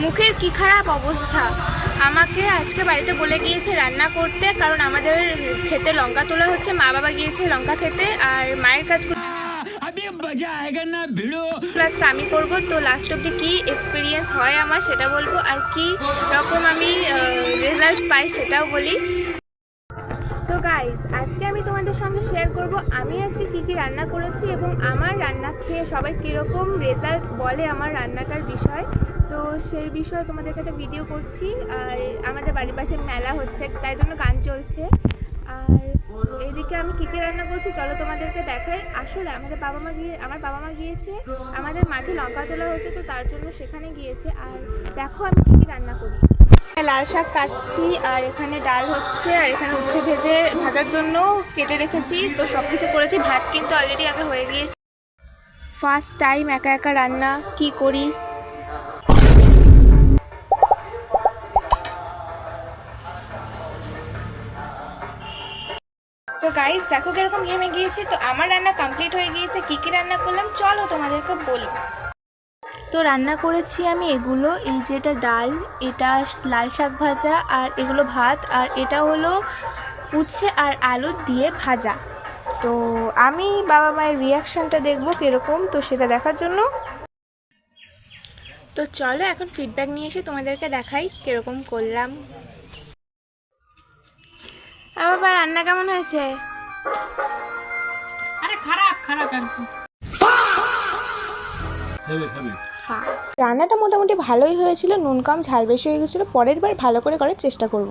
মুখের কি খারাপ অবস্থা। আমাকে আজকে বাড়িতে বলে গিয়েছে রান্না করতে, কারণ আমাদের খেতে লঙ্কা তোলা হচ্ছে। মা বাবা গিয়েছে লঙ্কা খেতে, আর মায়ের কাজগুলো আজকে আমি করবো। তো লাস্ট অব্দি কী এক্সপিরিয়েন্স হয় আমার সেটা বলবো, আর কি রকম আমি রেজাল্ট পাই সেটাও বলি। তো গাইস, আজকে আমি তোমাদের সঙ্গে শেয়ার করব আমি আজকে কী কী রান্না করেছি এবং আমার রান্না খেয়ে সবাই কীরকম রেজাল্ট বলে আমার রান্নাটার বিষয়। তো সেই বিষয়ে তোমাদেরকে একটা ভিডিও করছি। আর আমাদের বাড়ির পাশে মেলা হচ্ছে, তাই জন্য গান চলছে। আর এইদিকে আমি কী কী রান্না করছি চলো তোমাদেরকে দেখাই। আসলে আমার বাবা মা গিয়েছে আমাদের মাঠে লঙ্কা তোলা হচ্ছে, তো তার জন্য সেখানে গিয়েছে। আর দেখো আমি কী কী রান্না করি। লাল শাক কাটছি, আর এখানে ডাল হচ্ছে, আর এখানে উচ্ছে ভাজার জন্য কেটে রেখেছি। তো সব কিছু করেছি, ভাত কিন্তু অলরেডি আগে হয়ে গিয়েছে। ফার্স্ট টাইম একা একা রান্না কি করি। তো গাইস দেখো কিরকম ঘেমে গিয়েছি। তো আমার রান্না কমপ্লিট হয়ে গিয়েছে। কী কী রান্না করলাম চলো তোমাদেরকে বলি। তো রান্না করেছি আমি এগুলো, এই যে এটা ডাল, এটা লাল শাক ভাজা, আর এগুলো ভাত, আর এটা হলো উচ্ছে আর আলু দিয়ে ভাজা। তো আমি বাবা মায়ের রিয়াকশানটা দেখবো কীরকম, তো সেটা দেখার জন্য তো চলো এখন ফিডব্যাক নিয়ে এসে তোমাদেরকে দেখাই কীরকম করলাম। বাবা রান্না কেমন হয়েছে? আরে খারাপ খারাপ একদম। রান্নাটা মোটামুটি ভালোই হয়েছিল, নুন কম ঝাল বেশি হয়ে গেছিলো। পরের বার ভালো করে করার চেষ্টা করব।